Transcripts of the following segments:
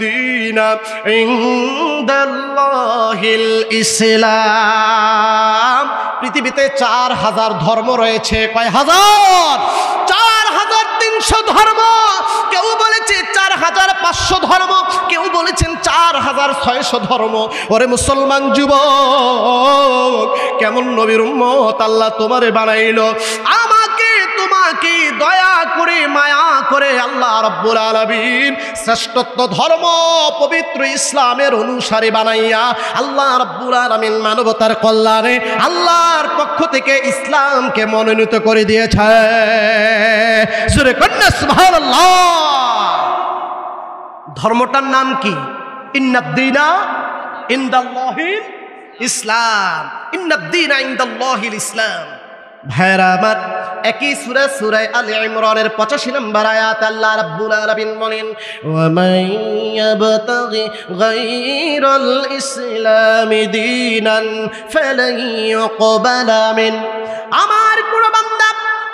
ইন্নাদ্দীনা ইনদাল্লাহিল ইসলাম। পৃথিবীতে 4000 ধর্ম রয়েছে। কয় হাজার? 4300 ধর্ম। কেউ বলেছে 4500 ধর্ম, কেউ বলেছেন 4600 ধর্ম। ওরে মুসলমান যুবক, কেমন নবীর উম্মত আল্লাহ তোমারে বানাইলো, আমাকে তোমাকে দয়া করে মায়া করে আল্লাহ রাব্বুল আলামিন শ্রেষ্ঠত্ব ধর্ম পবিত্র ইসলামের অনুসারী বানাইয়া আল্লাহ রাব্বুল আলামিন মানবতার কল্যাণে আল্লাহর পক্ষ থেকে ইসলামকে মনোনীত করে দিয়েছে। সূরা কন্যা সুবহানাল্লাহ। ধর্মটার নাম কি? ইন্নাদ্দীনা ইনদাল্লাহিল ইসলাম। ইন্নাদ্দীনা ইনদাল্লাহিল ইসলাম। ভাইরা আমার, একই সূরা সূরা আলে ইমরানের 85 নম্বর আয়াত আল্লাহ রাব্বুল আলামিন বলেন, ওয়া মান ইয়াবতাগি গায়রাল ইসলামি দীনান ফালান ইউকবালা মিন। আমার কোন বান্দা,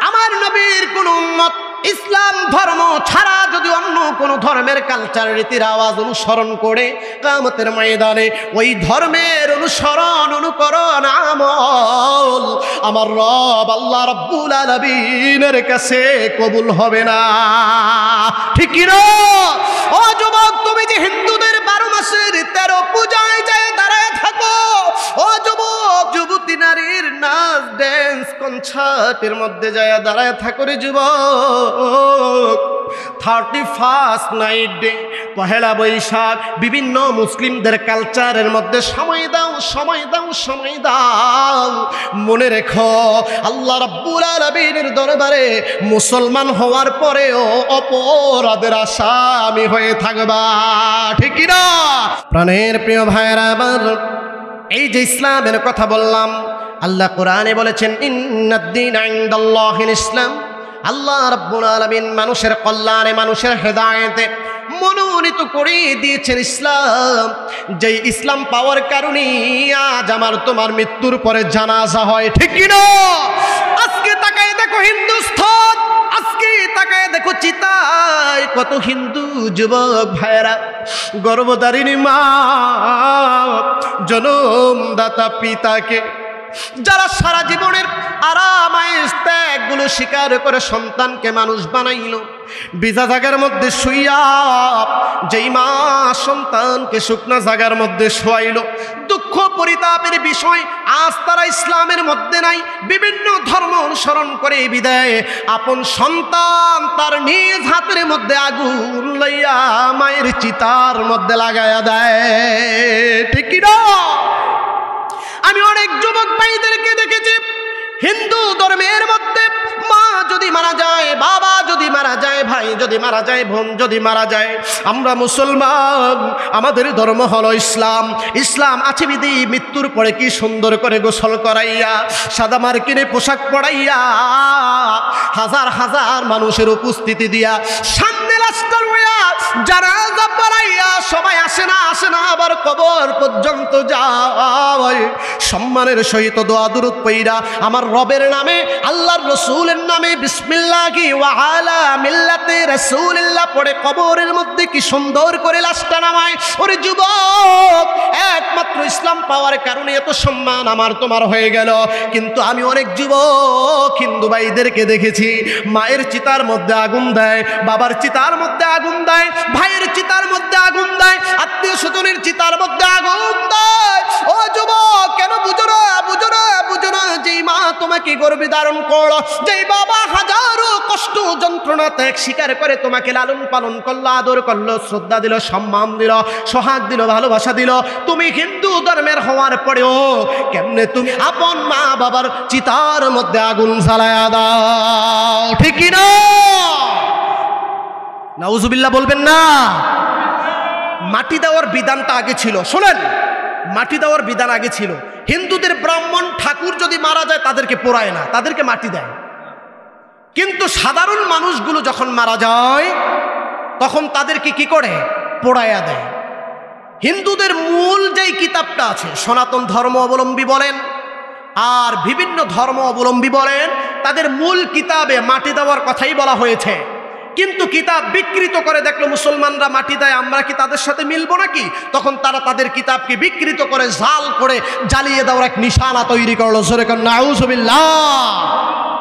আমার নবীর কোন উম্মত ইসলাম ধর্ম ছাড়া যদি অন্য কোন ধর্মের কালচার রীতির আওয়াজ অনুসরণ করে কিয়ামতের ময়দানে ওই ধর্মের অনুসরণ অনুকরণ আমল আমার রব আল্লাহ রাব্বুল আলামিনের কাছে কবুল হবে না। ঠিক কি না? ও যুবক, তুমি যে হিন্দুদের 12 মাসের 13 পূজায় যায় দাঁড়ায় থাকো, ও যুবক যুবতী নারীর নাচ ড্যান্স কনসার্টের মধ্যে যায় দাঁড়ায় থাকো রে যুবক, 31st night day, Pohela Boishakh, বিভিন্ন মুসলিমদের কালচারের মধ্যে সময় দাও, সময় দাও, সময় দাও। মনে রেখো আল্লাহ রাব্বুল আলামিনের দরবারে মুসলমান হওয়ার পরেও অপরাধের আসামি হয়ে থাকবা। ঠিক কি না? প্রাণের প্রিয় ভাইরা আমার, এই যে ইসলামের কথা বললাম, আল্লাহ কোরআনে বলেছেন ইন্নাদ্দীনা ইনদাল্লাহিল ইসলাম। আল্লাহ রাব্বুল আলামিন মানুষের কল্যাণে, মানুষের হেদায়েতে মনোনীত করে দিয়েছেন ইসলাম। যে ইসলাম পাওয়ার কারণে আজ আমার তোমার মৃত্যুর পরে জানাজা হয়। ঠিক কি না? আজকে তাকায় দেখো হিন্দুস্তান, আজকে তাকায় দেখো চিতায় কত হিন্দু যুবক ভাইরা, গর্ভধারিণী মা, জনমদাতা পিতাকে যারা সারা জীবনের আরাম আয়েশ ত্যাগগুলো স্বীকার করে সন্তানকে মানুষ বানাইল, ভিজা জায়গার মধ্যে শুইয়া যেই মা সন্তানকে শুকনা জায়গার মধ্যে শোয়াইল, দুঃখ পরিতাপের বিষয় আজ তারা ইসলামের মধ্যে নাই, বিভিন্ন ধর্ম অনুসরণ করে বিদায় আপন সন্তান তার নিজ হাতের মধ্যে আগুন লইয়া মায়ের চিতার মধ্যে লাগায়া দেয়। ঠিক কি না? আমি অনেক যুবক ভাইদেরকে দেখেছি হিন্দু ধর্মের মধ্যে মা যদি মারা যায়, বাবা যদি মারা যায়, ভাই যদি মারা যায়, বোন যদি মারা যায়, আমরা মুসলমান, আমাদের ধর্ম হলো ইসলাম। ইসলাম আছে বিধি মৃত্যুর পরে কি সুন্দর করে গোসল করাইয়া, সাদা মার্কিনে পোশাক পরাইয়া, হাজার হাজার মানুষের উপস্থিতি দিয়া সামনে লাশটা লইয়া জানাজা পড়াইয়া সবাই আসে না, আসে না, আবার কবর পর্যন্ত যায় সম্মানের সহিত দোয়া দুরূদ পইরা আমার রবের নামে, আল্লাহর রসুলের নামে বিসমিল্লাহি ওয়া আলা মিল্লাতি রাসূলিল্লাহ পড়ে কবরের মধ্যে কি সুন্দর করে লাশটা নামায়। ওরে যুবক, একমাত্র ইসলাম পাওয়ার কারণে এত সম্মান আমার তোমার হয়ে গেল। কিন্তু আমি অনেক যুবক হিন্দু ভাইদেরকে দেখেছি মায়ের চিতার মধ্যে আগুন দেয়, বাবার চিতার মধ্যে আগুন দেয়, ভাইয়ের চিতার মধ্যে আগুন দেয়, আত্মীয় স্বজনের চিতার মধ্যে আগুন দেয়। ও যুবক, কেন বুঝো না, বুঝো না, বুঝো না? যেই মা তোমাকে গর্ভে ধারণ করলো, যেই বাবা হাজারো কষ্ট যন্ত্রণা ত্যাগ স্বীকার করে তোমাকে লালন পালন করলো, আদর করলো, শ্রদ্ধা দিল, সম্মান দিল, সোহাগ দিল, ভালোবাসা দিল, তুমি হিন্দু ধর্মের হওয়ার পরেও কেমনে তুমি আপন মা বাবার চিতার মধ্যে আগুন জ্বালায়া দাও? ঠিক কি না? নাউজুবিল্লাহ বলবেন না? মাটি দেওয়ার বিধানটা আগে ছিল। শোনেন, মাটি দেওয়ার বিধান আগে ছিল। হিন্দুদের ব্রাহ্মণ ঠাকুর যদি মারা যায় তাদেরকে পোড়ায় না, তাদেরকে মাটি দেয়। কিন্তু সাধারণ মানুষগুলো যখন মারা যায় তখন তাদেরকে কি করে? পোড়ায়া দেয়। হিন্দুদের মূল যেই কিতাবটা আছে, সনাতন ধর্ম অবলম্বী বলেন আর বিভিন্ন ধর্ম অবলম্বী বলেন, তাদের মূল কিতাবে মাটি দেওয়ার কথাই বলা হয়েছে। কিন্তু কিতাব বিকৃত করে দেখলো মুসলমানরা মাটি দেয়, আমরা কি তাদের সাথে মিলবো নাকি? তখন তারা তাদের কিতাবকে বিকৃত করে জাল করে জ্বালিয়ে দেওয়ার এক নিশানা তৈরি করলো। জোরে কর নাউজুবিল্লাহ।